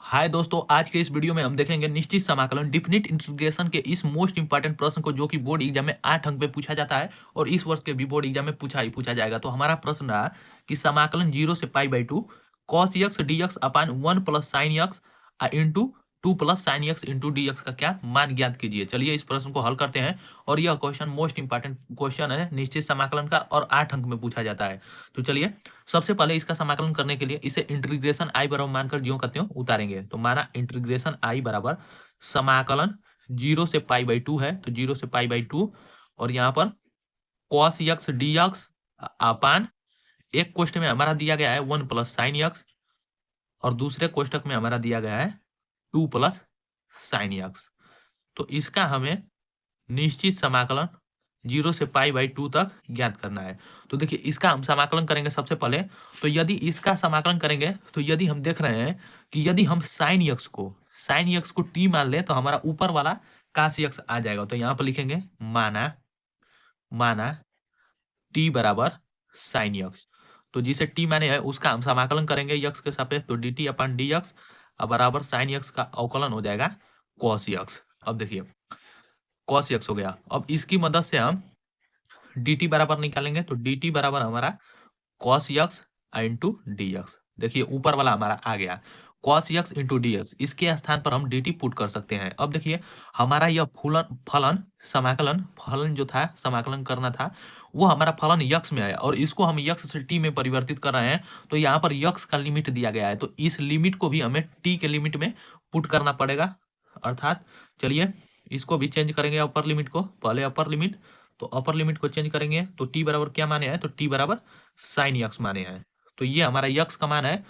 हाय दोस्तों, आज के इस वीडियो में हम देखेंगे निश्चित समाकलन डिफिनिट इंटीग्रेशन के इस मोस्ट इंपॉर्टेंट प्रश्न को, जो कि बोर्ड एग्जाम में 8 अंक पे पूछा जाता है और इस वर्ष के भी बोर्ड एग्जाम में पूछा जाएगा। तो हमारा प्रश्न रहा कि समाकलन 0 से pi by 2 cos x D x upon 1 plus sine x into 2 plus sine x into D x का क्या मान ज्ञात कीजिए। चलिए इस प्रश्न को हल करते हैं और यह क्वेश्चन मोस्ट इंपॉर्टेंट क्वेश्चन है निश्चित समाकलन का और 8 अंक में पूछा जाता है। तो चलिए सबसे पहले इसका समाकलन करने के लिए इसे इंटीग्रेशन आई बराबर मानकर ज्यों का त्यों उतारेंगे। तो माना इंटीग्रेशन आई बराबर समाकलन 0 से पाई बाई 2 है, तो 0 से पाई बाई 2 और यहाँ पर cos एक्स डी एक्स अपान एक कोष्ठ में हमारा दिया गया है 1 प्लस साइन एक्स और दूसरे कोष्ठक में हमारा दिया गया है 2 प्लस साइन एक्स। तो इसका हमें निश्चित समाकलन 0 से पाई बाई 2 तक ज्ञात करना है। तो देखिए इसका हम समाकलन करेंगे सबसे पहले। तो यदि इसका समाकलन करेंगे तो यदि हम देख रहे हैं कि यदि हम साइन एक्स को टी मान ले तो हमारा ऊपर वाला कास एक्स आ जाएगा। तो यहाँ पर लिखेंगे माना माना टी बराबर साइन एक्स। तो जिसे टी माने है उसका हम समाकलन करेंगे एक्स के सापेक्ष, तो डी टी अपन डी एक्स बराबर साइन एक्स का अवकलन हो जाएगा कॉस एक्स। अब देखिए कॉस एक्स हो गया। अब इसकी मदद से हम dt बराबर निकालेंगे, तो dt बराबर हमारा cos x into D x. देखिए ऊपर वाला हमारा आ गया cos x into D x, इसके स्थान पर हम dt पुट कर सकते हैं। अब देखिए हमारा यह फलन समाकलन फलन जो था समाकलन करना था वो हमारा फलन x में है और इसको हम x से t में परिवर्तित कर रहे हैं। तो यहाँ पर x का लिमिट दिया गया है, तो इस लिमिट को भी हमें t के लिमिट में पुट करना पड़ेगा। अर्थात चलिए इसको भी चेंज करेंगे अपर लिमिट को, पहले अपर लिमिट, तो अपर लिमिट को चेंज करेंगे तो टी बराबर क्या माने हैं, तो टी बराबर साइन यक्स माने हैं। तो ये हमारा यक्स का मान है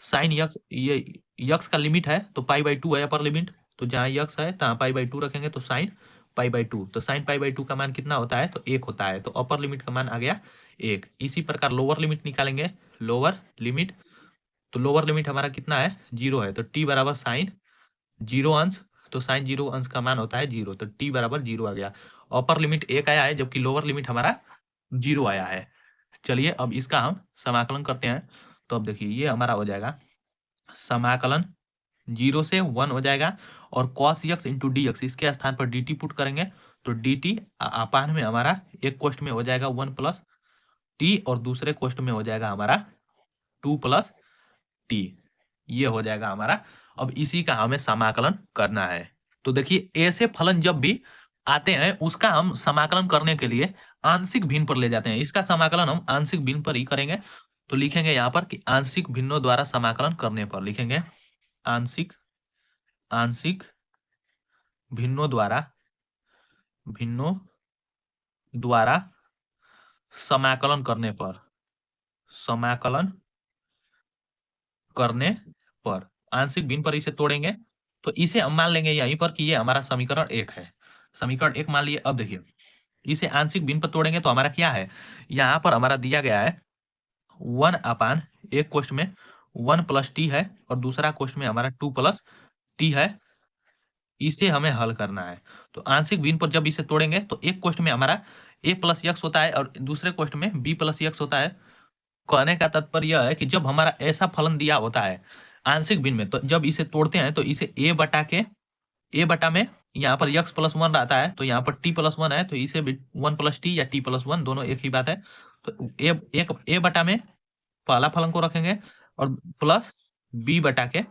साइन यक्स, ये यक्स का लिमिट है तो पाई बाई 2 है अपर लिमिट, तो जहाँ यक्स है तहाँ पाई बाई 2 रखेंगे तो साइन पाई बाई 2, तो साइन पाई बाई 2 का मान कितना होता है, तो 1 होता है। तो अपर लिमिट का मान आ गया 1। इसी प्रकार लोअर लिमिट निकालेंगे, लोअर लिमिट, तो लोअर लिमिट हमारा कितना है 0 है, तो टी बराबर साइन 0 अंश, तो साइन 0 अंश का मान होता है 0, तो टी बराबर 0 आ गया। अपर लिमिट 1 आया है जबकि लोअर लिमिट हमारा 0 आया है। चलिए अब इसका हम समाकलन करते हैं। तो अब देखिए ये हमारा हो जाएगा समाकलन 0 से 1 हो जाएगा और cos x into D x, इसके स्थान पर dt पुट करेंगे तो dt अपान में हमारा एक कोष्ठ में हो जाएगा 1 प्लस टी और दूसरे कोष्ठ में हो जाएगा हमारा 2 प्लस टी, ये हो जाएगा हमारा। अब इसी का हमें समाकलन करना है। तो देखिए ऐसे फलन जब भी आते हैं उसका हम समाकलन करने के लिए आंशिक भिन्न पर ले जाते हैं। इसका समाकलन हम आंशिक भिन्न पर ही करेंगे। तो लिखेंगे यहाँ पर कि आंशिक भिन्नों द्वारा समाकलन करने पर लिखेंगे आंशिक आंशिक भिन्नों द्वारा समाकलन करने पर आंशिक भिन्न पर इसे तोड़ेंगे तो इसे हम मान लेंगे यहीं पर कि ये हमारा समीकरण 1 है। समीकरण 1 मान लिए। अब देखिए इसे आंशिक भिन्न पर तोड़ेंगे तो हमारा क्या है, यहाँ पर हमारा दिया गया है 1 अपान एक कोष्ठ में 1 प्लस टी है और दूसरा कोष्ठ में हमारा 2 प्लस टी है। इसे हमें हल करना है। तो आंशिक भिन्न पर जब इसे तोड़ेंगे तो एक कोष्ठ में हमारा a प्लस एक्स होता है और दूसरे कोष्ठ में b प्लस एक्स होता है। कहने का तात्पर्य यह है कि जब हमारा ऐसा फलन दिया होता है आंशिक भिन्न में, तो जब इसे तोड़ते हैं तो इसे a बटा में यहाँ पर x प्लस 1 रहता है, तो यहाँ पर t प्लस 1 है तो इसे 1 प्लस टी या t प्लस 1 दोनों एक ही बात है। तो a बटा में पहला फलन को रखेंगे और प्लस b बटा के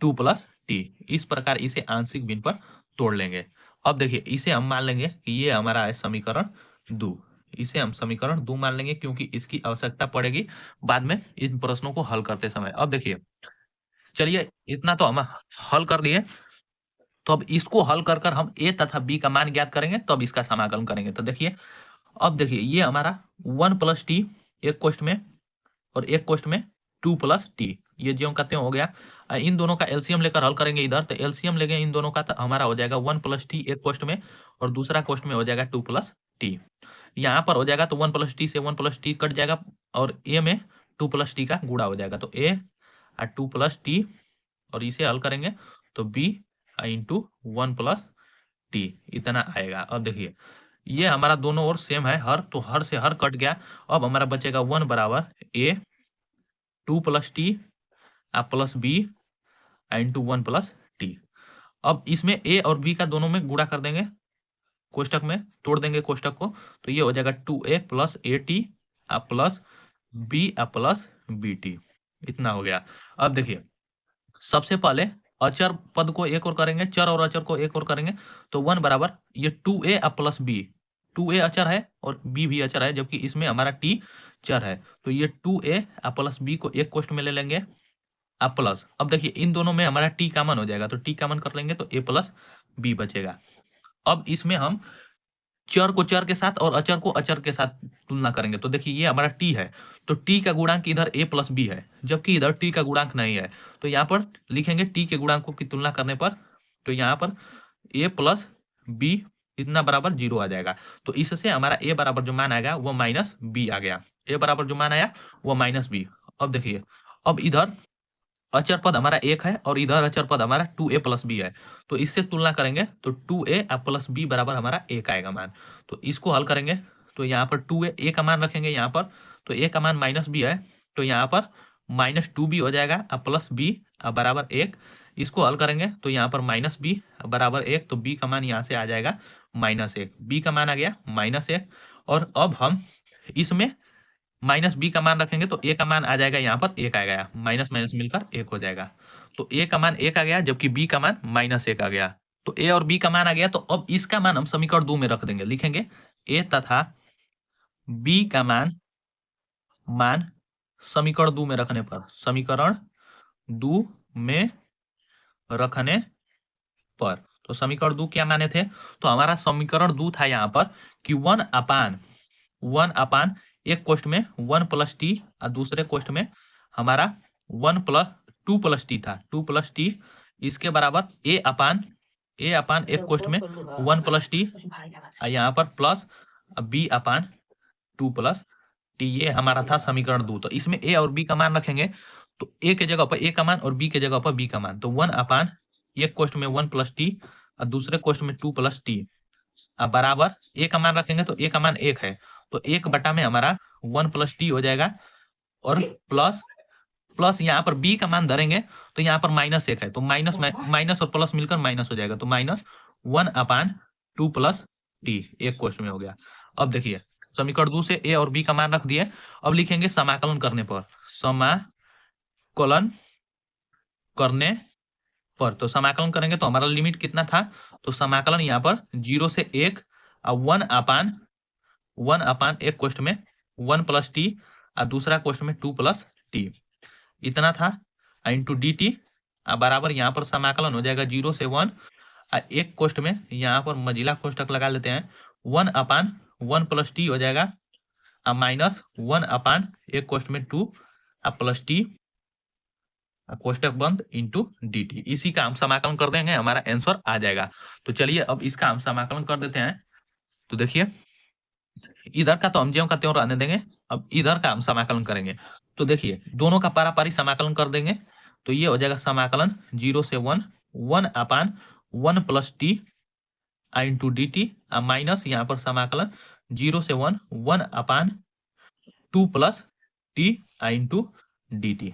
2 प्लस टी, इस प्रकार इसे आंशिक भिन्न पर तोड़ लेंगे। अब देखिए इसे हम मान लेंगे कि ये हमारा है समीकरण 2। इसे हम समीकरण 2 मान लेंगे क्योंकि इसकी आवश्यकता पड़ेगी बाद में इन प्रश्नों को हल करते समय। अब देखिए चलिए इतना तो हम हल कर लिए, तो अब इसको हल कर कर हम a तथा b का मान ज्ञात करेंगे तब इसका समाकलन करेंगे। तो देखिए अब देखिए ये हमारा 1 प्लस टी एक कोष्ठ में और एक कोष्ठ में 2 प्लस टी, ये ज्यों का त्यों हो गया। इन दोनों का एलसीएम लेकर हल करेंगे इधर, तो एलसीएम लेंगे इन दोनों का तो हमारा हो जाएगा 1 प्लस टी एक कोष्ठ में और दूसरा कोष्ठ में हो जाएगा 2 प्लस टी। यहाँ पर हो जाएगा तो 1 प्लस टी से 1 प्लस टी कट जाएगा और ए में 2 प्लस टी का गुणा हो जाएगा, तो ए 2 प्लस टी और इसे हल करेंगे तो बी इंटू 1 प्लस टी इतना आएगा। अब देखिए ये हमारा दोनों ओर सेम है हर, तो हर से हर कट गया। अब हमारा बचेगा 1 बराबर A 2 plus T plus B into 1 plus T. अब इसमें ए और बी का दोनों में गुणा कर देंगे, कोष्टक में तोड़ देंगे कोष्टक को, तो ये हो जाएगा 2a plus A T plus B plus B T. इतना हो गया। अब देखिए सबसे पहले अचर पद को एक और करेंगे, चर और अचर को एक और करेंगे, तो 1 बराबर ये 2a प्लस बी, 2a अचर है और b भी अचर है, जबकि इसमें हमारा t चर है, तो ये 2a प्लस b को एक कोष्ट में ले लेंगे प्लस। अब देखिए इन दोनों में हमारा t कॉमन हो जाएगा, तो t कॉमन कर लेंगे तो a प्लस b बचेगा। अब इसमें हम चर को चर के साथ और अचर को अचर के साथ तुलना करेंगे, तो देखिए ये हमारा t है, तो t का गुणांक इधर a प्लस बी है, जबकि इधर t का गुणांक नहीं है, तो यहाँ पर लिखेंगे t के गुणांकों की तुलना करने पर, तो यहाँ पर a प्लस बी इतना बराबर 0 आ जाएगा। तो इससे हमारा a बराबर जो मान आएगा वो माइनस बी आ गया, a बराबर जो मान आया वो माइनस बी। अब देखिए अब इधर अचर पद हमारा एक है और इधर अचर पद हमारा 2a प्लस बी है, तो इससे तुलना करेंगे तो 2a प्लस बी बराबर हमारा एक आएगा मान। तो इसको हल करेंगे तो यहाँ पर 2a a का मान रखेंगे यहाँ पर, तो a का मान माइनस बी है, तो यहाँ पर माइनस 2b हो जाएगा प्लस बी बराबर एक। इसको हल करेंगे तो यहाँ पर माइनस बी बराबर एक, तो b का मान यहाँ से आ जाएगा माइनस एक, b का मान आ गया माइनस एक। और अब हम इसमें माइनस बी का मान रखेंगे तो ए का मान आ जाएगा यहाँ पर एक आ गया, माइनस माइनस मिलकर एक हो जाएगा, तो ए का मान एक आ गया जबकि बी का मान माइनस एक आ गया। तो ए और बी का मान आ गया, तो अब इसका मान हम समीकरण 2 में रख देंगे, लिखेंगे ए तथा बी का मान समीकरण 2 में रखने पर, समीकरण 2 में रखने पर, तो समीकरण 2 क्या माने थे, तो हमारा समीकरण 2 था यहाँ पर कि 1 अपान एक कोष्ट में 1 प्लस टी और दूसरे कोष्ट में हमारा 2 प्लस टी था, 2 प्लस टी, इसके बराबर ए अपान एक कोष्ट में 1 प्लस टी यहाँ पर प्लस बी अपान 2 प्लस टी, ये हमारा था समीकरण 2। तो इसमें ए और बी का मान रखेंगे, तो ए के जगह पर ए का मान और बी के जगह पर बी का मान, तो 1 अपान एक कोष्ट में 1 प्लस टी और दूसरे कोष्ट में 2 प्लस टी बराबर ए का मान रखेंगे तो ए का मान एक है, तो एक बटा में हमारा 1 प्लस टी हो जाएगा, और प्लस यहाँ पर बी का मान धरेंगे तो यहाँ पर माइनस एक है, तो माइनस और प्लस मिलकर माइनस हो जाएगा, तो माइनस 1 अपान 2 प्लस टी एक क्वेश्चन में हो गया। अब देखिए समीकरण 2 से ए और बी का मान रख दिए, अब लिखेंगे समाकलन करने पर, समाकलन करने पर, तो समाकलन करेंगे तो हमारा लिमिट कितना था, तो समाकलन यहाँ पर 0 से 1 और 1 अपान एक क्वेश्चन में 1 प्लस टी और दूसरा क्वेश्चन में 2 प्लस टी, इतना था इंटू डी टी बराबर यहाँ पर समाकलन हो जाएगा 0 से 1 एक कोष्ट में, यहाँ पर मझिला कोष्टक लगा लेते हैं, 1 अपान 1 प्लस टी हो जाएगा माइनस 1 अपान एक कोष्ट में 2 प्लस टी कोष्टक बंद इंटू डी टी। इसी का हम समाकलन कर देंगे, हमारा आंसर आ जाएगा। तो चलिए अब इसका हम समाकलन कर देते हैं। तो देखिए इधर का तो हम ज्यों का त्यों रहने देंगे, अब इधर का हम समाकलन करेंगे। तो देखिए दोनों का पारापारी समाकलन कर देंगे, तो ये हो जाएगा समाकलन 0 से 1 अपान 1 plus T into D T minus यहाँ पर समाकलन 0 से 1 अपान 2 plus T into D T.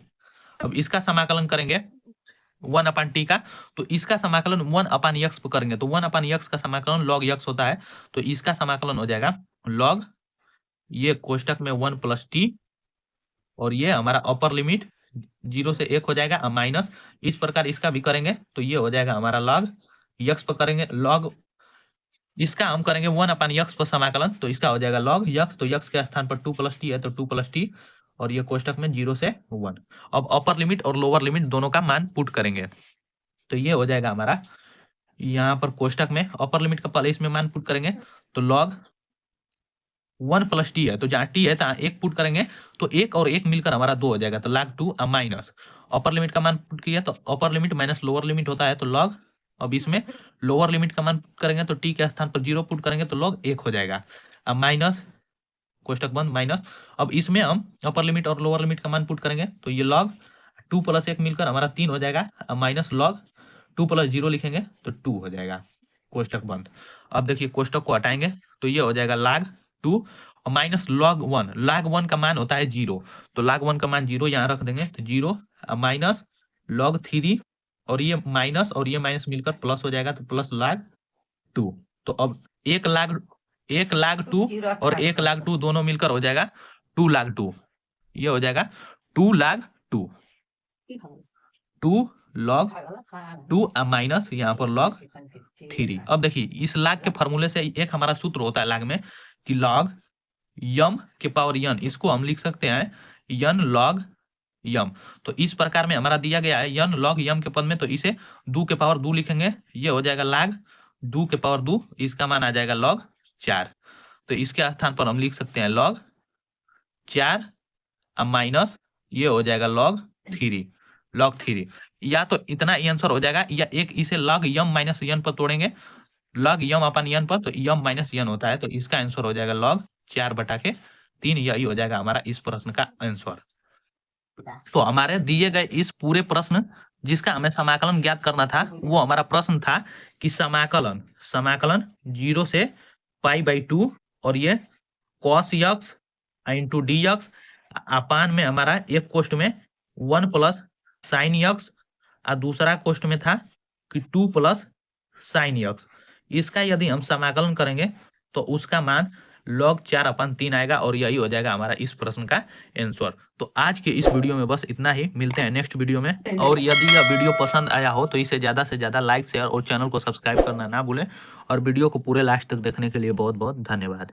अब इसका समाकलन करेंगे 1 अपान टी का, तो इसका समाकलन 1 अपान यक्स पर करेंगे, तो 1 अपान यक्स का समाकलन लॉग यक्स होता है, तो इसका समाकलन हो जाएगा लॉग ये कोष्टक में 1 प्लस टी और ये हमारा अपर लिमिट 0 से 1 हो जाएगा माइनस, इस प्रकार इसका भी करेंगे तो ये हो जाएगा हमारा लॉग यक्स पर करेंगे, लॉग इसका हम करेंगे 1 अपान यक्स पर समाकलन, तो इसका हो जाएगा लॉग यक्स, तो यक्स के स्थान पर 2 प्लस टी है तो 2 प्लस टी और ये कोष्टक में 0 से 1। अब अपर लिमिट और लोअर लिमिट दोनों का मान पुट करेंगे, तो ये हो जाएगा हमारा यहाँ पर कोष्टक में अपर लिमिट का पहले इसमें मान पुट करेंगे, तो लॉग 1 प्लस टी है, तो जहाँ टी है तहाँ एक पुट करेंगे तो एक और एक मिलकर हमारा 2 हो जाएगा, तो log 2 माइनस अपर लिमिट का मान पुट किया तो upper limit minus lower limit होता है, तो लॉग, अब इसमें लोअर लिमिट का मान पुट करेंगे तो टी के स्थान पर 0 पुट करेंगे तो लॉग 1 हो जाएगा, अब माइनस कोष्टक बंद माइनस। अब इसमें हम अपर लिमिट और लोअर लिमिट का मान पुट करेंगे तो ये लॉग 2 प्लस 1 मिलकर हमारा 3 हो जाएगा, अब माइनस लॉग 2 प्लस 0 लिखेंगे तो 2 हो जाएगा, कोष्टक बंद। अब देखिए कोष्टक को हटाएंगे तो ये हो जाएगा log 2 और माइनस log 1 का मान होता है 0, तो log 1 का मान 0 यहाँ रख देंगे तो 0 माइनस log 3 और ये माइनस मिलकर प्लस हो जाएगा, तो प्लस log 2। तो अब 1 log 2 और 1 log 2 दोनों मिलकर हो जाएगा 2 log 2। ये हो जाएगा 2 log 2, 2 log 2 माइनस यहाँ पर log 3। अब देखिए इस log के फॉर्मूले से एक हमारा सूत्र होता है log में कि log m के पावर n, इसको हम लिख सकते हैं n log m। तो इस प्रकार में हमारा दिया गया है n log m के पद में, तो इसे 2 के पावर 2 लिखेंगे, ये हो जाएगा log 2 के पावर 2, इसका मान आ जाएगा log 4। तो इसके स्थान पर हम लिख सकते हैं log 4 माइनस ये हो जाएगा log 3। या तो इतना आंसर हो जाएगा, या एक इसे log m माइनस n पर तोड़ेंगे, log m अपन n पर, तो m माइनस n होता है, तो इसका आंसर हो जाएगा log 4/3। यही हो जाएगा हमारा इस प्रश्न का आंसर। तो हमारे दिए गए इस पूरे प्रश्न जिसका हमें समाकलन ज्ञात करना था, वो हमारा प्रश्न था कि समाकलन 0 से π/2 और ये cos x इंटू dx अपान में हमारा एक कोष्ट में 1 प्लस साइन x और दूसरा कोष्ट में था कि 2 प्लस साइन x। इसका यदि हम समाकलन करेंगे तो उसका मान log 4/3 आएगा, और यही हो जाएगा हमारा इस प्रश्न का आंसर। तो आज के इस वीडियो में बस इतना ही, मिलते हैं नेक्स्ट वीडियो में। और यदि यह वीडियो पसंद आया हो तो इसे ज़्यादा से ज़्यादा लाइक शेयर और चैनल को सब्सक्राइब करना ना भूलें। और वीडियो को पूरे लास्ट तक देखने के लिए बहुत बहुत धन्यवाद।